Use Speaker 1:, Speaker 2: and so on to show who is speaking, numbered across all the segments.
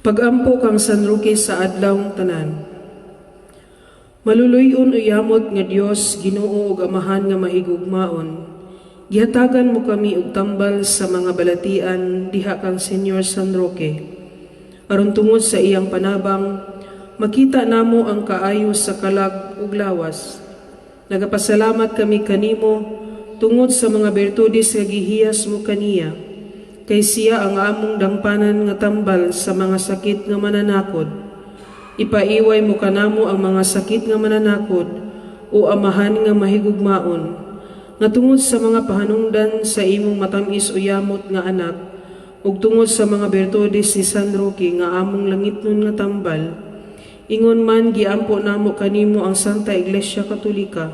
Speaker 1: Pagampo kang San Roque sa adlawng tanan. Maluluyon uyamot nga Dios, Ginoo ug Amahan nga mahigugmaon. Gihatagan mo kami og tambal sa mga balatian diha kang Senyor San Roque. Aron tungod sa iyang panabang, makita namo ang kaayo sa kalag ug lawas. Nagapasalamat kami kanimo tungod sa mga bertudes nga gihiyas mo kaniya. Kay siya ang among dampanan nga tambal sa mga sakit nga mananakod. Ipaiway mo kanamo ang mga sakit nga mananakod o Amahan nga mahigugmaon. Nga tungod sa mga pahanungdan sa imong matamis uyamot nga anak, ug tungod sa mga bertudes ni San Roque nga among langitnon nga tambal, ingon man giampo namo kanimo ang Santa Iglesia Katolika,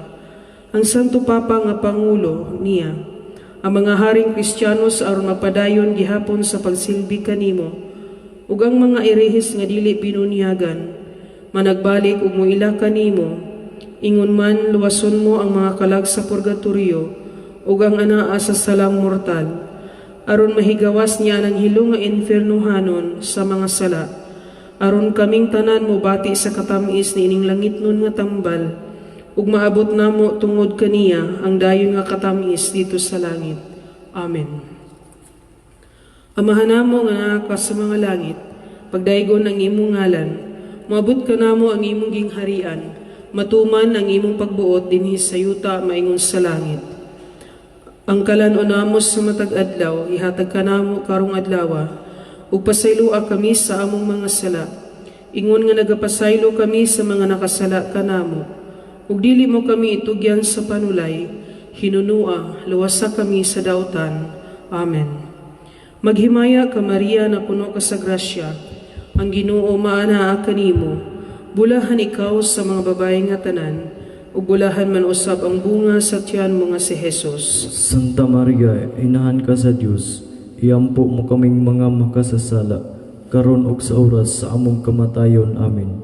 Speaker 1: ang Santo Papa nga Pangulo niya, ang mga haring Kristiyanos aron mapadayon gihapon sa pagsilbi kanimo, ug ang mga erehis nga dili binunyagan, managbalik ug muila kanimo, ingon man luwason mo ang mga kalag sa purgatorio, ug ang anaa sa salang mortal, aron mahigawas niya ng hilo nga infernohanon sa mga sala, aron kaming tanan mo bati sa katamis ni ining langitnon nga tambal, ug maabot namo tungod kaniya ang dayon nga katamis dito sa langit. Amen. Amahan namo nga naka sa mga langit, pagdaygon ang imong ngalan, maabot ka namo ang imong gingharian, matuman ang imong pagbuot dinhi sa yuta maingon sa langit. Ang kalan-on namo sa matag adlaw, ihatag ka namo karong adlaw, ug pasaylua kami sa among mga sala. Ingon nga nagapasaylo kami sa mga nakasala kanamo. Ug dili mo kami itugyan sa panulay, hinunua, luwasa kami sa dautan. Amen. Maghimaya ka Maria na puno ka sa grasya, ang Ginoo maanaa kanimo, bulahan ikaw sa mga babae nga tanan, ug bulahan man usab ang bunga sa tiyan mo nga si Jesus.
Speaker 2: Santa Maria, inahan ka sa Dios, iampo mo kaming mga makasasala, karon ug sa oras sa among kamatayon. Amen.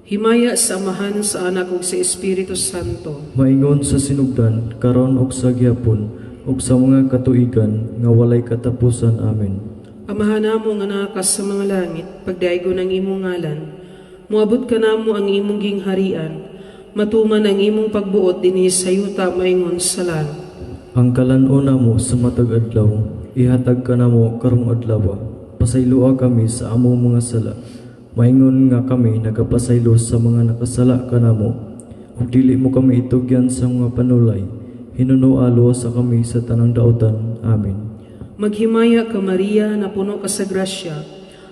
Speaker 1: Himaya sa Amahan, sa Anak ug sa Espiritu Santo.
Speaker 2: Maingon sa sinugdan, karon ug sa gyapon, ug sa mga katuigan nga walay katapusan. Amen.
Speaker 1: Amahan namo nga naka sa mga langit, pagdaygon ang imong ngalan, muabot ka namo ang imong gingharian, matuman ang imong pagbuot dinhi sa yuta maingon sa langit.
Speaker 2: Ang kalan-on namo sa matag adlaw, ihatag ka namo karong adlaw. Pasaylua kami sa among mga sala, maingon nga kami nagapasaylo sa mga nakasala kanamo, ug dili mo kami itugyan sa mga panulay, hinunua luwas sa kami sa tanang dautan. Amen.
Speaker 1: Maghimaya ka Maria na puno ka sa grasya,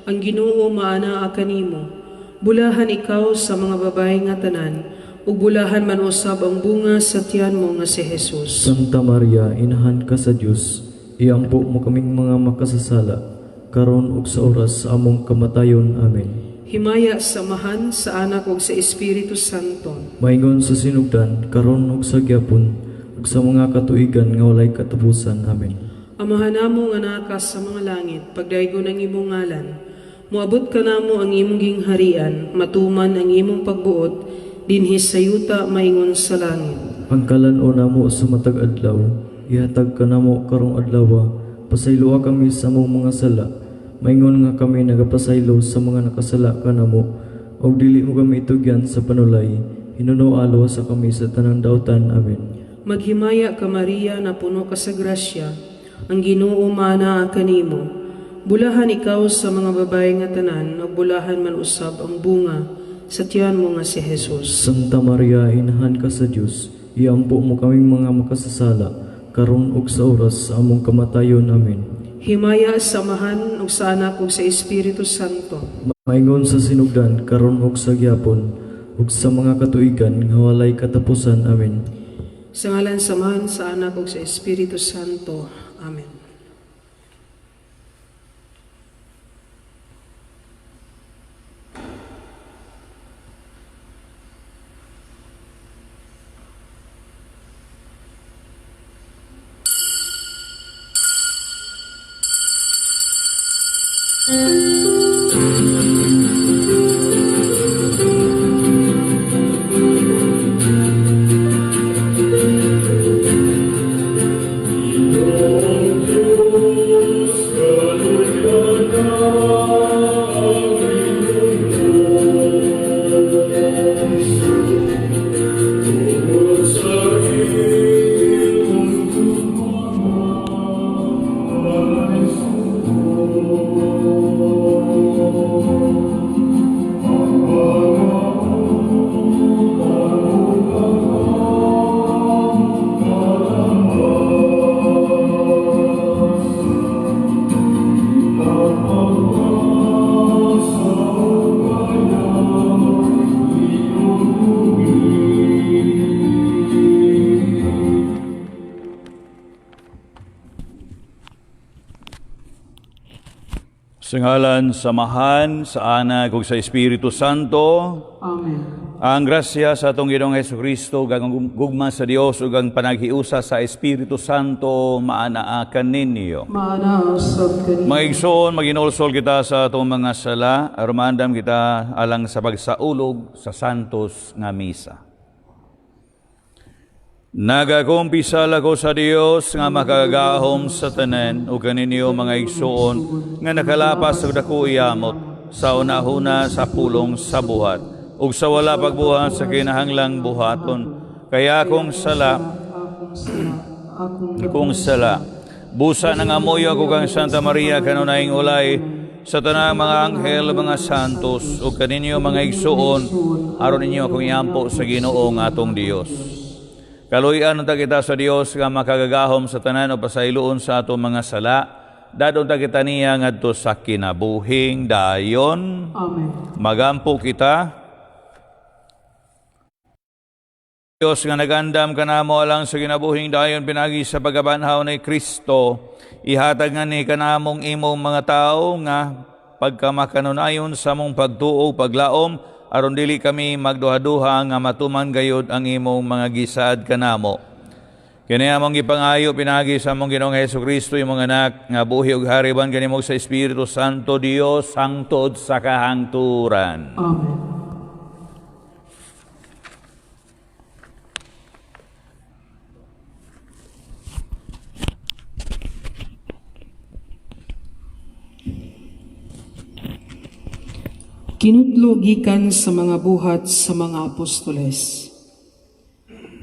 Speaker 1: ang Ginoo maanaa kanimo, bulahan ikaw sa mga babae nga tanan, ug bulahan man usab ang bunga sa tiyan mo nga si Jesus.
Speaker 2: Santa Maria, inahan ka sa Dios, iampo mo kaming mga makasasala, karon ug sa oras sa among kamatayon. Amen.
Speaker 1: Himaya sa Amahan, sa Anak ug sa Espiritu Santo.
Speaker 2: Maingon sa sinugdan, karon ug sa gyapon, ug sa mga katuigan nga walay katapusan. Amen.
Speaker 1: Amahan namo nga naka sa mga langit, pagdaygon ang imong ngalan, muabot ka namo ang imong gingharian, matuman ang imong pagbuot dinhi sa yuta maingon sa langit.
Speaker 2: Ang kalan-on namo sa matag adlaw, ihatag ka namo karong adlaw. Pasaylua kami sa among mga sala, maingon nga kami nagapasaylo sa mga nakasala kanamo, ug dili mo kami itugyan sa panulay, hinunua luwas sa kami sa tanang dautan. Amen.
Speaker 1: Maghimaya ka Maria na puno ka sa grasya, ang Ginoo maanaa kanimo, bulahan ikaw sa mga babae nga tanan, ug bulahan man usab ang bunga sa tiyan mo nga si Jesus.
Speaker 2: Santa Maria, inahan ka sa Dios, iampo mo kaming mga makasasala, karon ug sa oras sa among kamatayon. Amen.
Speaker 1: Himaya sa Amahan ug sa Anak ug sa Espiritu Santo.
Speaker 2: Maingon sa sinugdan, karon ug sa gyapon, ug sa mga katuigan nga walay katapusan. Amen.
Speaker 1: Sa ngalan sa Amahan, sa Anak ug sa Espiritu Santo. Amen.
Speaker 3: Hallelujah. Sa ngalan, samahan, sa Anak, ug sa Espiritu Santo,
Speaker 1: Amen.
Speaker 3: ang grasya sa atong Ginoong Hesukristo, gugma sa Dios ug ang panaghiusa sa Espiritu Santo maanaakan ninyo.
Speaker 1: Maanaasab ka
Speaker 3: Mga igsoon, maginulsol kita sa atong mga sala, arumandam kita alang sa pagsaulog sa santos nga misa. Nagakumpisal ako sa Dios nga makagahom sa tanan ug kaninyo mga igsoon nga nakalapas og dako iyamot sa unahuna sa pulong sa buhat ug sa wala pagbuhat sa kinahanglang buhaton kaya akong sala busa nang amoy ako kang Santa Maria kanunayng ulay sa tanang mga anghel mga santos ug kaninyo mga igsoon aron ninyo akong iampo sa Ginoo nga atong Dios. Kaluyan ta kita sa Dios nga makagagahom sa tanan o pasayloon sa atong mga sala. Dadon ta kita niya ngadto sa kinabuhing dayon.
Speaker 1: Amen.
Speaker 3: Magampo kita. Dios nga nagandam kanamo alang sa kinabuhing dayon pinagi sa pagabanhaw ni Kristo. Ihatag nga ni kanamong imong mga tao nga pagkamakanunayon sa mong pagtuo paglaom aron dili kami magduha-duha nga matuman gayud ang imong mga gisaad kanamo. Kini among gipangayo pinagi sa among Ginoong Hesukristo imong anak nga buhi ug hariban kanimo sa Espiritu Santo Dios hangtod sa kahangturan.
Speaker 1: Amen. Kinutlo gikan sa mga buhat sa mga apostoles.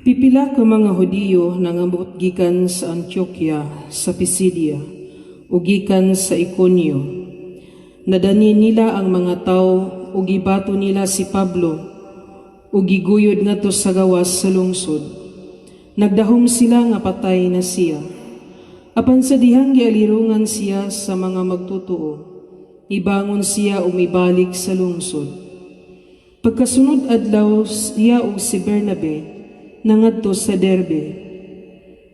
Speaker 1: Pipila ka mga Hudiyo nangambot gikan sa Antioquia, sa Pisidia, ug gikan sa Iconio. Nadani nila ang mga tao ug gibato nila si Pablo ug giguyod ngadto sa gawas sa lungsod. Nagdahom sila nga patay na siya. Apan sa dihang gialirungan siya sa mga magtutuo, ibangon siya umibalik sa lungsod. Pagkasunod adlaw siya ug si Bernabe nangadto sa Derbe.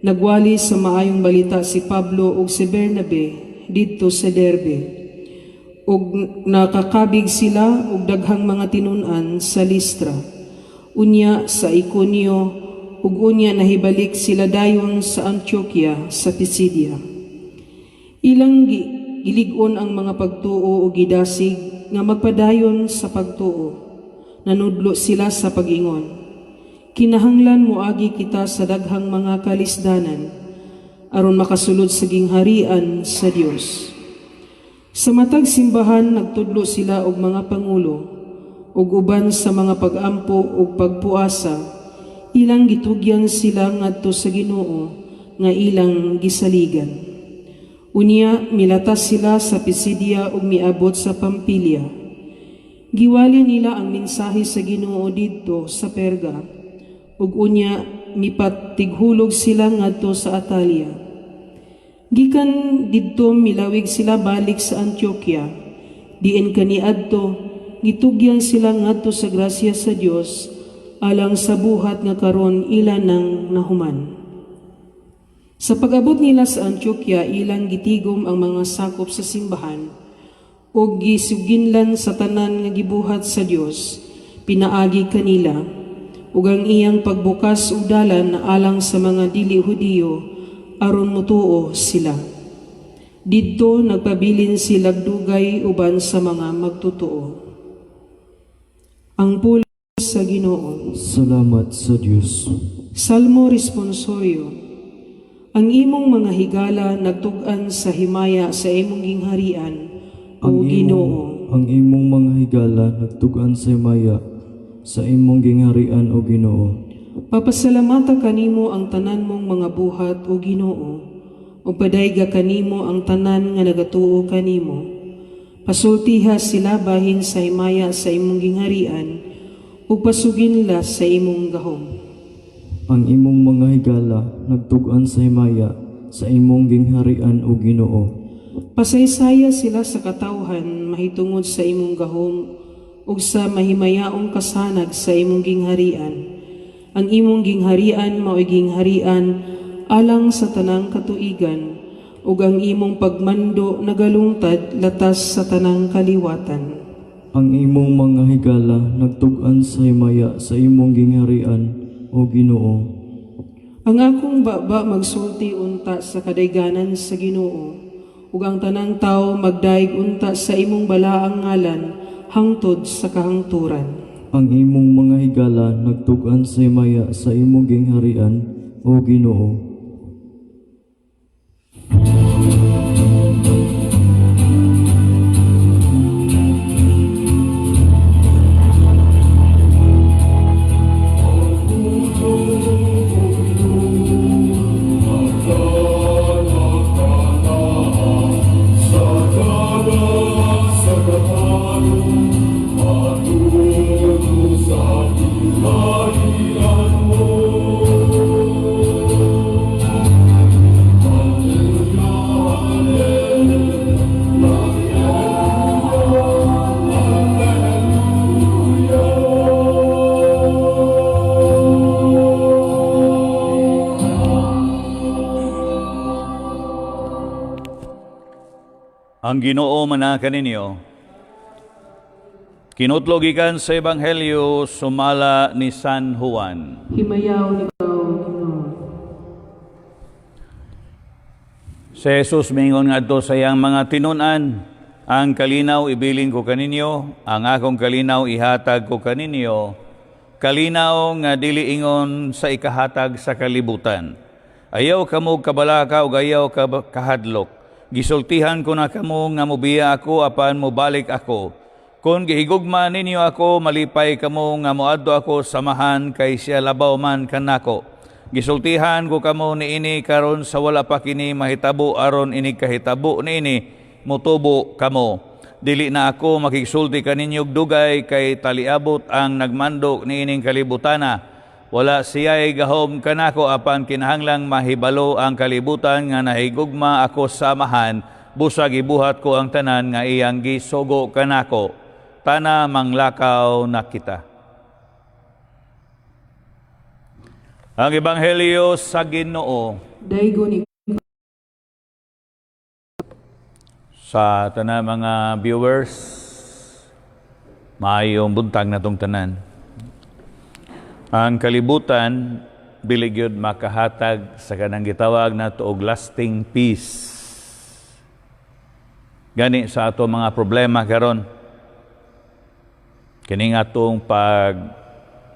Speaker 1: Nagwali sa maayong balita si Pablo ug si Bernabe didto sa Derbe. Ug nakakabig sila og daghang mga tinun-an sa Listra. Unya sa Iconio ug unya nahibalik sila dayon sa Antioquia sa Pisidia. Ilang gilig-on ang mga pagtuo o gidasig nga magpadayon sa pagtuo. Nanudlo sila sa pag-ingon. Kinahanglan moagi kita sa daghang mga kalisdanan aron makasulod sa gingharian sa Dios. Sa matag simbahan nagtudlo sila og mga pangulo ug uban sa mga pag-ampo ug pagpuasa. Ilang gitugyan sila ngadto sa Ginoo nga ilang gisaligan. Unya, milatas sila sa Pisidia ug miabot sa Pampilya. Giwali nila ang mensahe sa Ginoo didto sa Perga, ug unya mipatighulog sila ngadto sa Atalia. Gikan didto milawig sila balik sa Antioquia. Diin kaniadto gitugyan sila ngadto sa grasya sa Dios alang sa buhat nga karon ila nang nahuman. Sa pag-abot nila sa Antioquia, ilang gitigom ang mga sakop sa simbahan o gisuginlan sa tanan nga gibuhat sa Dios, pinaagi kanila, ug ang iyang pagbukas ug dalan na alang sa mga dili Hudiyo aron mutuo sila. Didto nagpabilin sila dugay uban sa mga magtutuo. Ang pulong sa Ginoo.
Speaker 2: Salamat sa Dios.
Speaker 1: Salmo responsorio. Ang imong mga higala nagtug-an sa himaya sa imong gingharian, o Ginoo.
Speaker 2: Ang imong mga higala nagtugan sa himaya sa imong gingharian o Ginoo.
Speaker 1: Papasalamata kanimo ang tanan mong mga buhat, o Ginoo, o padayga kanimo ang tanan nga nagatuo kanimo. Pasultiha sila bahin sa himaya sa imong gingharian, ug pasuginla sa imong gahom.
Speaker 2: Ang imong mga higala nagtugan sa himaya sa imong gingharian o Ginoo.
Speaker 1: Pasaysaya sila sa katawhan mahitungod sa imong gahom ug sa mahimayaong kasanag sa imong gingharian. Ang imong gingharian mao'y gingharian alang sa tanang katuigan ug ang imong pagmando nagalungtad latas sa tanang kaliwatan.
Speaker 2: Ang imong mga higala nagtug-an sa himaya sa imong gingharian, o Ginoo.
Speaker 1: Ang akong baba magsulti unta sa kadayganan sa Ginoo, ug ang tanang tawo magdaig unta sa imong balaang ngalan hangtod sa kahangturan.
Speaker 2: Ang imong mga higala nagtug-an sa himaya sa imong gingharian, o Ginoo.
Speaker 3: Ang Ginoo manaka ninyo. Kinutlogikan sa Ebanghelyo sumala ni San Juan.
Speaker 1: Himayaw ni ikaw, Ginoo.
Speaker 3: Si Jesus mingon ngadto sa iyang mga tinunan, ang kalinaw ibilin ko kaninyo, ang akong kalinaw ihatag ko kaninyo, kalinaw nga dili ingon sa ikahatag sa kalibutan. Ayaw kamo kabalaka ug ayaw kahadlok. Gisultihan ko na kamo nga mobiya ako apan mobalik ako. Kung gihigugma ninyo ako, malipay kamo nga moadto ako samahan kay siya labaw man kanako. Gisultihan ko kamo niini karon sa wala pa kini mahitabo aron ini kahitabo niini motubo kamo. Dili na ako makigsulti kaninyog dugay kay taliabot ang nagmando niining kalibutana. Wala siya'y gahom kanako apan kinahanglang mahibalo ang kalibutan nga nahigugma ako samahan, busag ibuhat ko ang tanan nga iyang gisugo kanako. Tana manglakaw na kita. Ang Ebanghelyo sa Ginoo.
Speaker 1: Daigo ni
Speaker 3: Sa tanan mga viewers, maayong buntag na tong tanan. Ang kalibutan, biligyod makahatag sa kanang gitawag na tuog lasting peace. Gani sa ato mga problema karon. Kining atong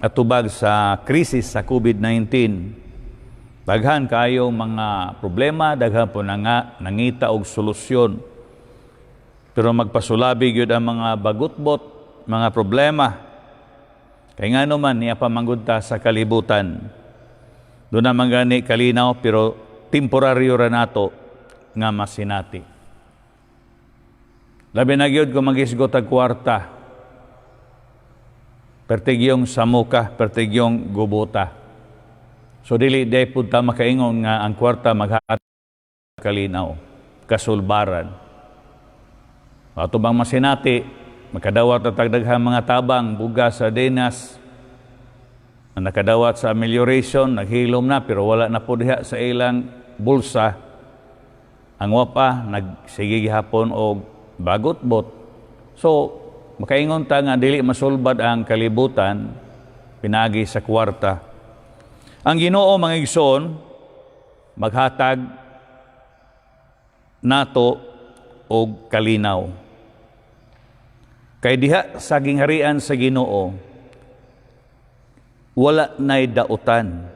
Speaker 3: atubag sa krisis sa COVID-19. Daghan kayong mga problema, daghan po nangita og solusyon. Pero magpasulabi gyud ang mga bagutbot, mga problema. Kaya nga naman, niya pamanggunta sa kalibutan. Doon naman gani kalinaw, pero temporaryo ra nato nga masinati. Labi na gyud kung mag-isgot ang kwarta. Pertigyong samuka, pertigyong gubuta. So dili day punta makaingon nga ang kwarta maghatag kalinaw, kasulbaran. Ato bang masinati, makadawat at tagdaghang mga tabang, bugas, sardinas, na nakadawat sa amelioration, naghilom na, pero wala na po diha sa ilang bulsa. Ang wapa, nagsige gihapon o bagot-bot. So, makaingon ta nga, dili masulbad ang kalibutan, pinagi sa kwarta. Ang Ginoo mga igsoon, maghatag nato og kalinaw. Kay diha sa gingharian sa Ginoo, wala nay dautan.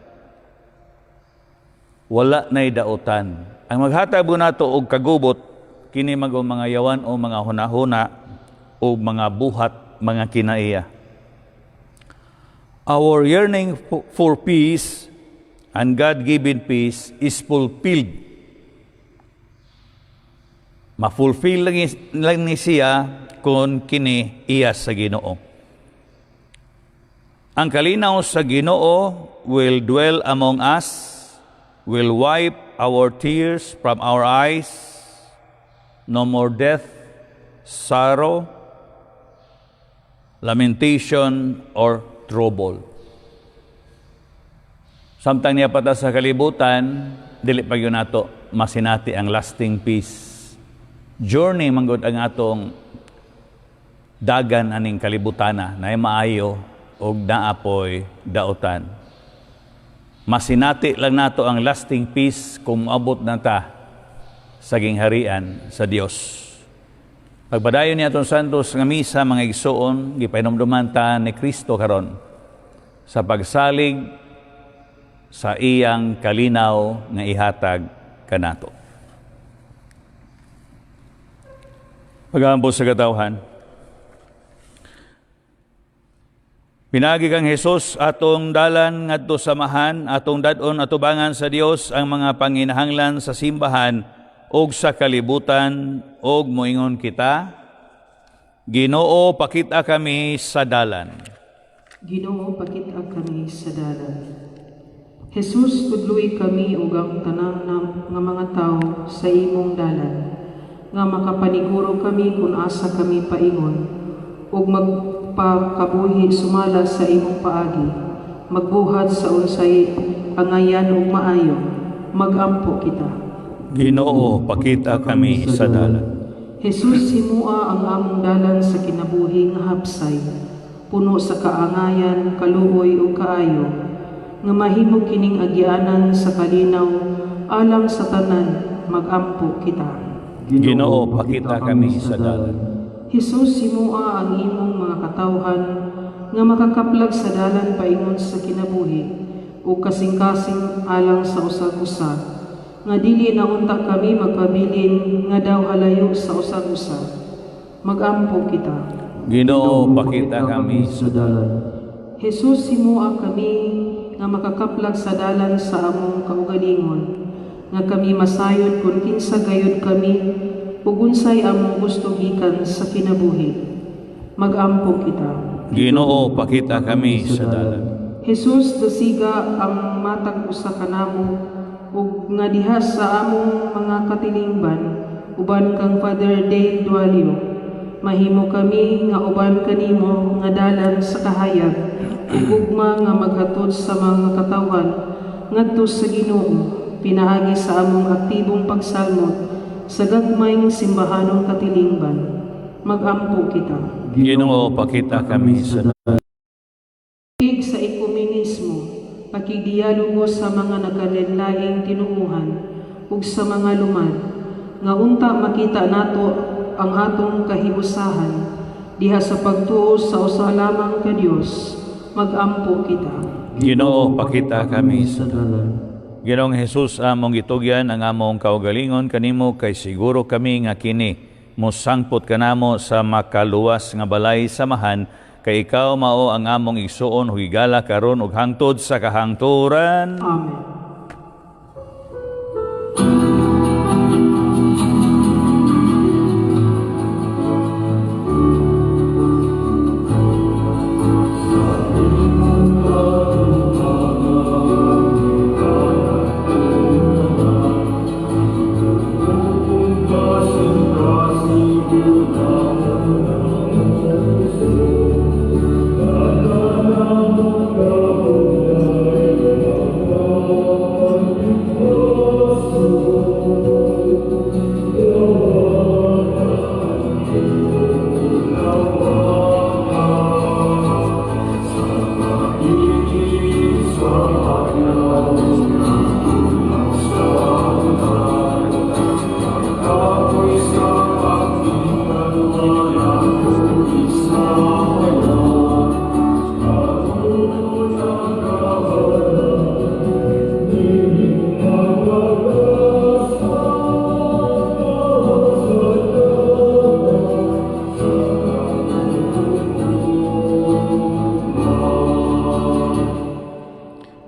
Speaker 3: Wala nay dautan. Ang maghatag nato og kagubot kini mga yawan o mga hunahuna o mga buhat, mga kinaiya. Our yearning for peace and God-given peace is fulfilled. Ma-fulfill lang ni siya kung kini iya sa Ginoo. Ang kalinaw sa Ginoo will dwell among us, will wipe our tears from our eyes, no more death, sorrow, lamentation, or trouble. Samtang niya pata sa kalibutan, dili pa yun nato masinati ang lasting peace. Journey manggod ang atong dagan aning kalibutana na maayo og naapoy dautan. Masinati lang nato ang lasting peace kung abot na ta sa gingharian sa Dios. Pagpadayon niya atong santos nga misa mga igsoon, gipahinumduman ta ni Kristo karon sa pagsalig sa iyang kalinaw nga ihatag kanato. Pag-aambos sa katawhan. Pinagi kang Hesus atong dalan ngadto samahan, atong dadon atubangan sa Dios ang mga panginahanglan sa simbahan og sa kalibutan, og moingon kita, Ginoo, pakita kami sa dalan.
Speaker 1: Ginoo, pakita kami sa dalan. Jesus, tudloy kami ug ang tanan nga mga tawo sa imong dalan, nga makapaniguro kami kung asa kami paingon, ug magpakabuhi sumala sa imong paagi, magbuhat sa unsay angayan ug maayo, magampo kita.
Speaker 3: Ginoo, pakita kami sa dalan.
Speaker 1: Jesus, himua ang among dalan sa kinabuhi nga hapsay, puno sa kaangayan, kaluoy ug kaayo, nga mahimo kining agyanan sa kalinaw, alang sa tanan, magampo kita.
Speaker 3: Ginoo, pakita kami sa dalan.
Speaker 1: Jesus, himua ang imong mga katawhan, nga makakaplag sa dalan paingon sa kinabuhi, ug kasing-kasing alang sa usag-usa, nga dili na unta kami magpabilin nga daw halayo sa usag-usa. Magampo kita.
Speaker 3: Ginoo, pakita kami sa dalan.
Speaker 1: Jesus, himua kami nga makakaplag sa dalan sa among kaugalingon, nga kami masayod kung kinsa gayud kami ug unsay among gusto gikan sa kinabuhi. Magampo kita.
Speaker 3: Ginoo, pakita kami sa dalan.
Speaker 1: Jesus, dasiga ang matag usa kanamo ug nga diha sa among mga katilingban uban kang Father Dale Dualio, mahimo kami nga uban kanimo nga dalan sa kahayag ug ugma nga maghatod sa mga katawan ngadto sa Ginoo, pinaagi sa among aktibong pagsalmot sa gagmayng simbahanong katilingban. Magampo kita.
Speaker 3: Ginoo, pakita kami sa dalan.
Speaker 1: Sa ekumenismo, pakigdialogo sa mga nagkalain-laing tinuuhan ug sa mga lumad, nga unta makita nato ang atong kahiusahan diha sa pagtuo sa usa lamang ka Dios. Magampo kita.
Speaker 3: Ginoo, pakita kami sa dalan. Ginoong Hesus, among gitugyan ang among kaugalingon kanimo kay siguro kami nga kini mosangpot kanamo sa makaluwas nga balay samahan, kay ikaw mao ang among igsuon ug higala karon ug hangtod sa kahangturan.
Speaker 1: Amen.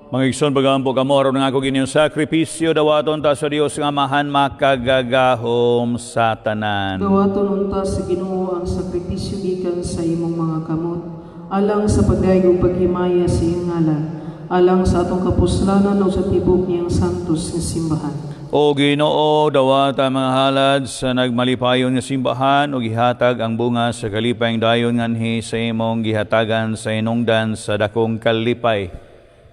Speaker 3: Mga igsoon, bagampo kamo, aron nga ako ginyong sakripisyo, dawaton ta sa Dios nga mahan makagagahom sa tanan.
Speaker 1: Gawaton unta sa Ginoo ang sakripisyo gikan sa imong mga kamot, alang sa pagdayeg ug paghimaya sa iyang ngalan, alang sa atong kapuslanan ug sa tibok niyang santos nga simbahan.
Speaker 3: O Ginoo, dawata mga halad sa nagmalipayon nga simbahan ug gihatag ang bunga sa kalipayng dayon nganhi sa imong gihatagan sa inungdan sa dakong kalipay.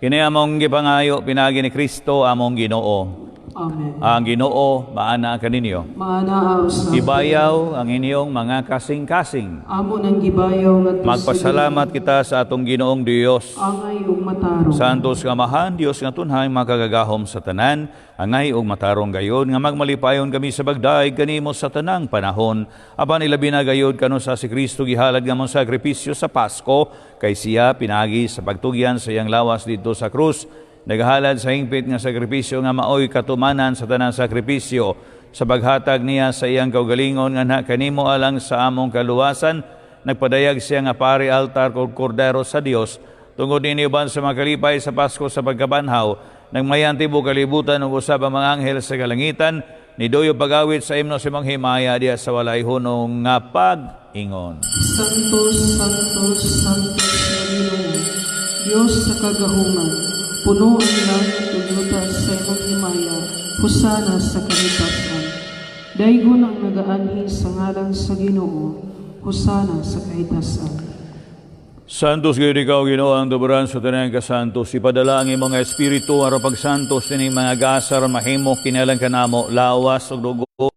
Speaker 3: Kini among gipangayo pinagi ni Kristo among Ginoo.
Speaker 1: Amen.
Speaker 3: Ang Ginoo maana kaninyo.
Speaker 1: Maanaaw sa
Speaker 3: Ibayaw ang inyong mga kasing-kasing.
Speaker 1: amo ng gibayaw nga
Speaker 3: Magpasalamat kita sa atong Ginoong Dios.
Speaker 1: angay ug matarong.
Speaker 3: Santos nga mahan, Dios nga tunhay, makagagahom sa tanan, angay ug matarong gayon, nga magmalipayon kami sa bagdaig kanimo sa tanang panahon, apan ilabi na gayod kano sa si Kristo gihalad nga mong sakripisyo sa Pasko, kay siya pinagi sa pagtugyan sa iyang lawas dito sa krus, nagahalad sa hingpit nga sakripisyo nga maoy katumanan sa tanang sakripisyo, sa paghatag niya sa iyang kaugalingon nga kanimo alang sa among kaluwasan, nagpadayag siya nga pari altar kod kordero sa Dios, tungod ini uban sa makalipay sa Pasko sa pagkabanhaw, nagmayan tibuok kalibutan ug usab ang mga anghel sa kalangitan, ni doyo pagawit sa imno si mga himaya diya sa walay hunong nga pag-ingon.
Speaker 1: Santos, Santos, Santos na Ginoo, Diyos sa kagahuman, puno ang langit ug lupa sa imong himaya, husana sa kahitasan. Daygon ang nagaanhi sa ngalan sa Ginoo, husana sa kahitasan.
Speaker 3: Santos gayud ikaw Ginoo ang tuburan sa tanang kasantos, ipadala ang imong espiritu aron pagsantos ini mga gasar mahimo kinalang kanamo lawas ug dugo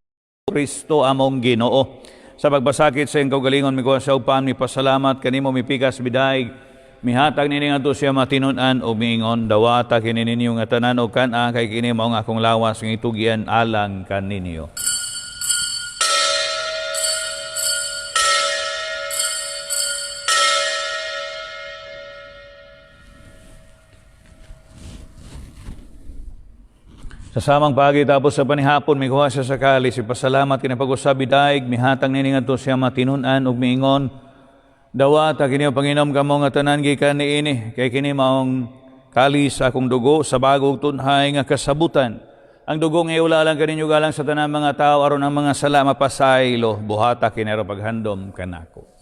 Speaker 3: Kristo among Ginoo. Sa pagbasakit sa iyong kaugalingon mikuha sa upam ni pasalamat kanimo mipikas bidaig, mihatag nini ngadto siya matinun-an o miingon dawata kini ninyo nga tanan og kan-a kay kini mao nga akong lawas ng itugyan alang kaninyo. Sa samang pagi tapos sa panihapon mikuha siya sa kalis, ipasalamat kini pag-usabi daig, mihatag nini ngadto siya matinun-an og miingon dawata kini Panginom kamo nga tanan gikan niini kay kini maong kalis akong dugo sa bagong tunhay nga kasabutan. Ang dugo nga iulalang kaninyo galang sa tanan mga tao aron ang mga sala mapasaylo, buhata kini ra paghandom kanako.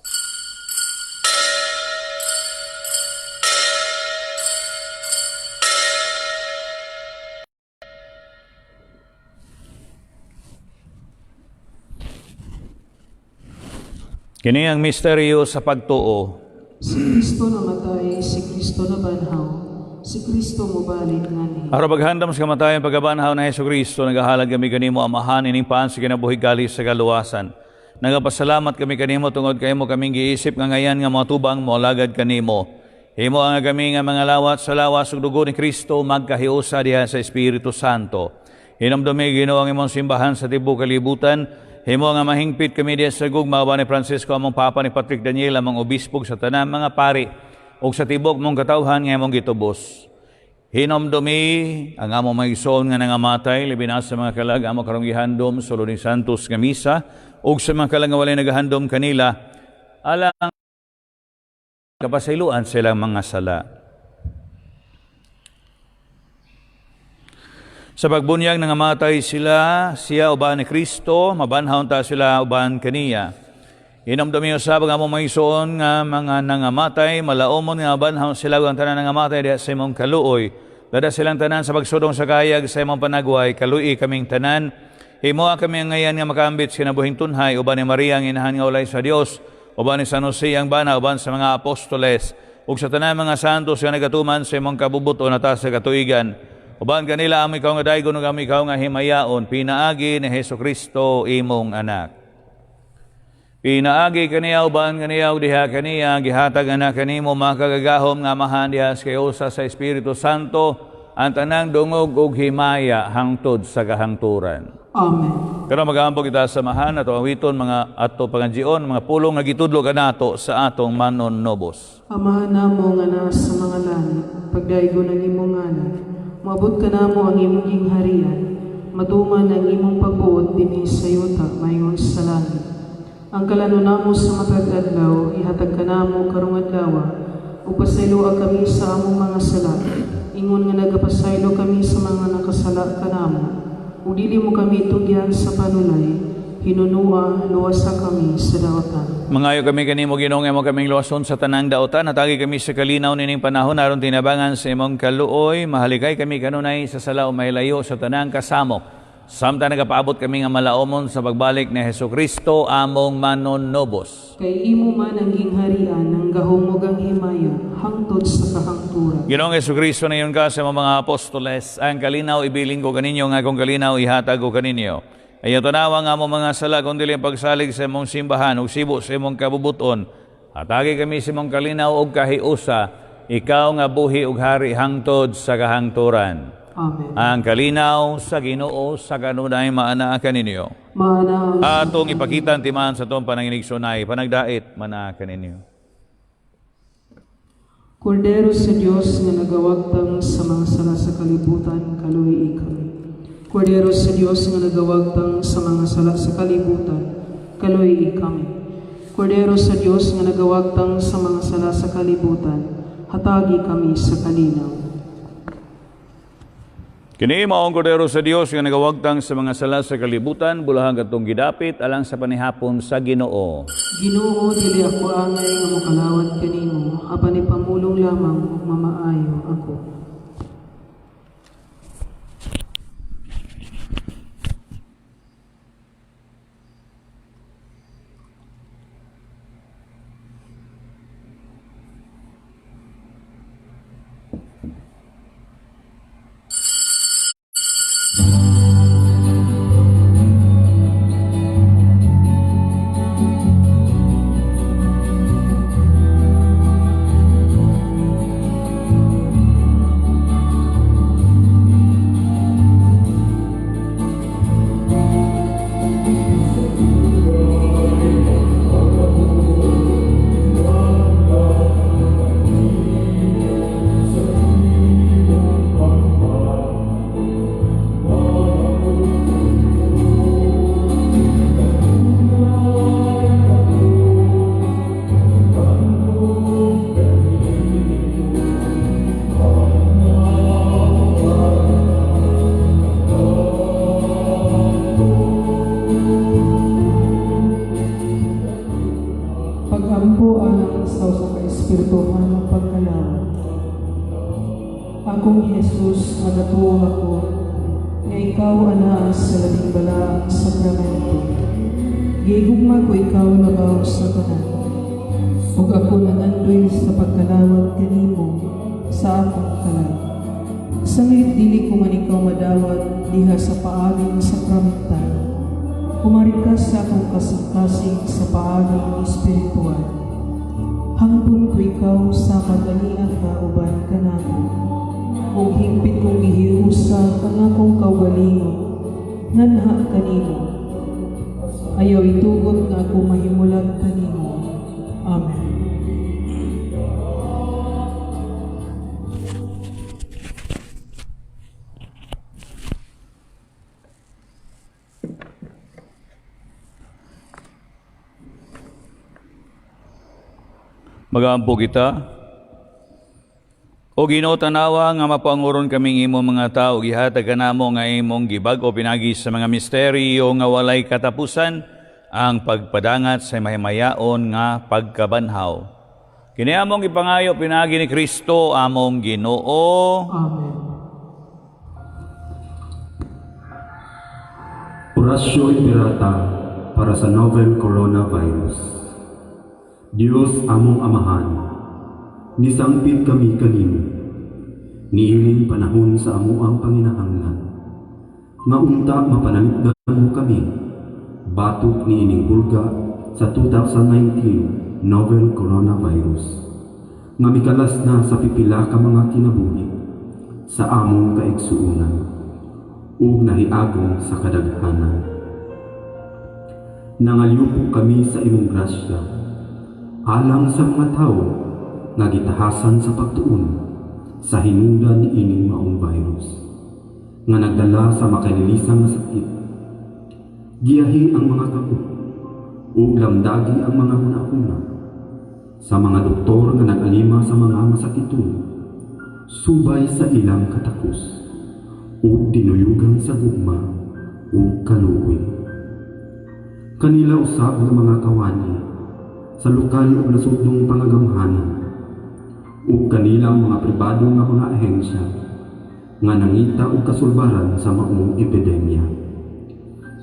Speaker 3: Kini ang misteryo sa pagtuo.
Speaker 1: Si Kristo namatay, si Kristo nabanhaw, si Kristo mobalik ngani.
Speaker 3: Aron paghandam sa kamatayan pagkabanhaw na Hesukristo, nagahalad kami kanimo amahan ining paan sa kinabuhi galis sa kaluwasan. Nagapasalamat kami kanimo tungod kay mo kaming giisip nga ngayan nga mga tubang mo alagad kanimo. Himo ang kami nga mga lawat sa lawas ug dugo ni Kristo magkahiusa diha sa Espiritu Santo. Hinamdumi Ginoo ang imong simbahan sa tibuok kalibutan. Himo nga mahingpit kami diya sa gugma ni Francisco among Papa ni Patrick Daniel among obispog sa tanang mga pari ug sa tibok mong katawhan nga among gitubos. Hinomdumi ang among mga igsoon nga nangamatay libi na sa mga kalag among karong gihandom sa Lunes Santos nga misa ug sa mga kalag nga walay nagahandom kanila alang kapasayloan sa ilang mga sala. Sa pagbunyag nangamatay siya uban ni Kristo, mabanhawon ta sila uban kaniya. Hinamdumi usab ang among mga igsoon nga mga nangamatay, malaumon nga banhawon sila ang tanan nangamatay diha sa imong kaluoy. Dada silang tanan sa pagsudong sa kayag sa imong panagway, kaluoy kaming tanan. Himoa kami ngayon nga makaambit sa kinabuhing tunhay, uban ni Maria ang inahan nga ulay sa Dios, uban ni San Jose ang bana, uban sa mga apostoles, ug sa tanan mga santos nga nagatuman sa imong kabubuton at sa katuigan. Uban kanila ang ikaw nga daygon ug ang ikaw nga himayaon, pinaagi ni Hesukristo imong anak. Pinaagi kaniya uban kaniya diha kaniya gihatag anak kanimo makagagahom nga amahan diha sa kayusa sa Espiritu Santo ang tanang dungog ug himaya hangtod sa kahangturan.
Speaker 1: Amen.
Speaker 3: Pero mag-aambog kita samahan ato awiton mga ato pangadjion mga pulong nga gitudlo kanato sa atong manon nobos.
Speaker 1: Amahan namo nga naa sa mga langit, pagdaygon ang imong ngalan. Maabot ka namo ang imong gingharian, matuman ang imong pagbuot dinhi sa yuta mayon sa langit. Ang kalano namo sa matag adlaw, ihatag ka namo karong adlaw, ug pasayloa kami sa among mga sala. Ingon nga nagapasaylo kami sa mga nakasala ka namo. Ug dili mo kami tugyan sa panulay, hinunua luwasa kami sa daotan.
Speaker 3: Mangayo kami kanimo Ginoo nga mo kaming luwason sa tanang daotan, natagi kami sa kalinaw nining panahon aron tinabangan sa imong kaluoy, mahaligay kami kanunay sa sala o mahilayo sa tanang kasamo. Samtang nagapaabot kami nga malaomon sa pagbalik ni Hesus Kristo among manonobos.
Speaker 1: Kay imo man ang gingharian ng gahumog ang himaya hangtod sa kahangturan.
Speaker 3: Ginoong Hesus Kristo na yun ka sa mga apostoles, ang kalinaw ibiling ko kaninyo, nga akong kalinaw ihatag ko kaninyo. Ayaw tanawa nga mo mga sala, kung dili pagsalig sa imong simbahan, ug sibo sa imong kabubuton. Hatagi kami sa imong kalinaw ug kahiusa, ikaw nga buhi ug hari hangtod sa kahangturan.
Speaker 1: Amen.
Speaker 3: Ang kalinaw sa Ginoo sa kanunay maana kaninyo.
Speaker 1: Maana ang
Speaker 3: Atong ipakita ang timaan sa itong pananginig sunay, panagdait mana kaninyo.
Speaker 1: Kordero sa Diyos nga nagawagtang sa mga sala sa kalibutan, kaluhi kami. Kordero sa Diyos nga nagawagtang sa mga sala sa kalibutan, kaluhi kami. Kordero sa Diyos nga nagawagtang sa mga sala sa kalibutan, hatagi kami sa kalinaw.
Speaker 3: Kini maong kordero sa Dios nga nagawagtang sa mga sala sa kalibutan, bulahan katong gidapit alang sa panihapon sa Ginoo.
Speaker 1: Ginoo, dili ako angay nga mokalawat kanimo, apan ipamulong lamang ug mamaayo ako. Pagampo alang sa ka-espirituhan ng pagkalawan. Akong Jesus, magatuo ako, nga ikaw ana sa labing balaang sakramento. Gihigugma ko ikaw labaw sa tanan. Ug ako nangandoy sa pagkalawat kanimo sa akong kalag. Sanglit dili ko man ikaw madawat diha sa paaging sakramental. Kumarikas sa akong kasing-kasing sa paaging espiritual. Hangtod ko ikaw sa madalian nga uban kanako. Ug hingpit kong gihiusa ang akong kaugalingon nganha kanimo. Ayaw itugot nga ako mahimulat kanimo. Amen.
Speaker 3: Magampo kita. O Ginoo, tanawa nga mapanguron kaming imo mga tao, gihatag kanamo nga imong gibag-o pinagi sa mga misteryo nga walay katapusan, ang pagpadangat sa mahimayaon nga pagkabanhaw. Kini among ipangayo pinagi ni Kristo among Ginoo.
Speaker 1: Amen.
Speaker 4: Orasyo Ipirata para sa novel coronavirus. Diyos among Amahan, nisangpit kami kanimo, niining panahon sa amuang panginahanglan. Nga unta mapanalipdan mo kami, batok niining bulga sa 2019 novel coronavirus. Nga mikalas na sa pipila ka mga kinabuhi, sa among kaigsuunan, ug nahiagong sa kadaghanan. Nangalyupo kami sa imong grasya, alang sa mga tao nga gitahasan sa pagtuon sa hinungdan ni ining maong virus nga nagdala sa makalilisang nga sakit. Giyahi ang mga tao ug lamdagi ang mga hunahuna sa mga doktor nga nag-alima sa mga masakiton, subay sa ilang katakos ug dinuyugan sa gugma ug kaluoy. Kanila usab nga mga kawani sa lokal o nasudnong pangagamhanan o kanilang mga pribado nga mga ahensya nga nangita o kasulbaran sa maong epidemya.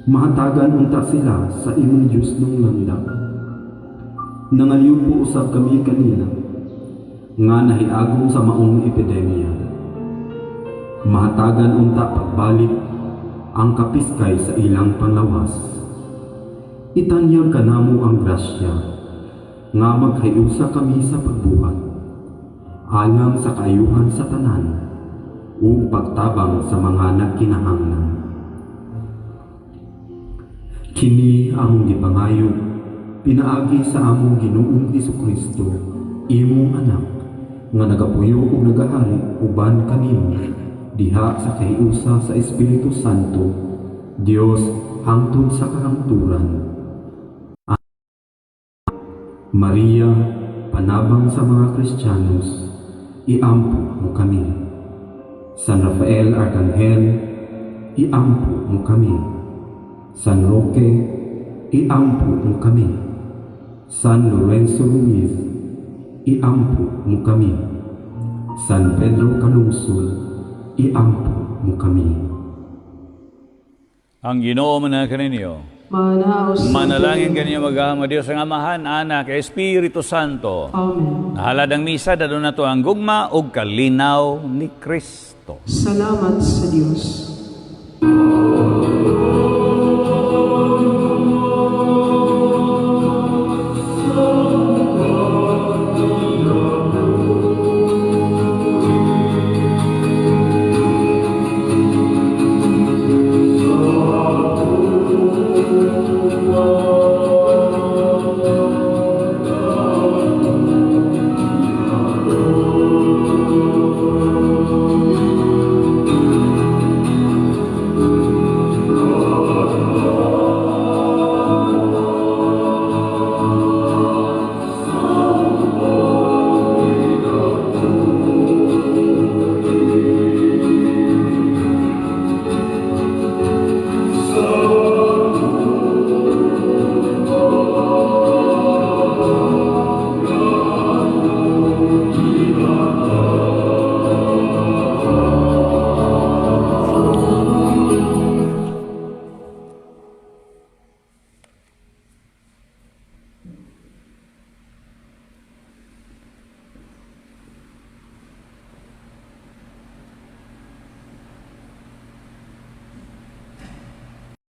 Speaker 4: Mahatagan unta sila sa imong Diyos nung landak. Nangaliw po usab kami kanina, nga nahiagom sa maong epidemya. Mahatagan unta pagbalik ang kapiskay sa ilang panglawas. Itanyag kanamo ang grasya, nga maghiusa kami sa pagbuhat, alang sa kaayuhan sa tanan, o pagtabang sa mga nagkinahanglan. Kini among gipangayo, pinaagi sa among Ginoong Hesukristo, imong anak, nga nagapuyo o nagahari uban kanimo, diha sa kahiusa sa Espiritu Santo, Dios hangtod sa kahangturan. Maria, panabang sa mga Kristiyanos, iampo mo kami. San Rafael Arcangel, iampo mo kami. San Roque, iampo mo kami. San Lorenzo Ruiz, iampo mo kami. San Pedro Calungsod, iampo mo kami.
Speaker 3: Ang Ginoo man kaninyo.
Speaker 1: Manaos
Speaker 3: Manalangin kaninyo mag-ama Dios ang Amahan, Anak, Espiritu Santo.
Speaker 1: Amen.
Speaker 3: Nahalad ang misa, dado na to ang gugma o kalinaw ni Kristo.
Speaker 1: Salamat sa Diyos.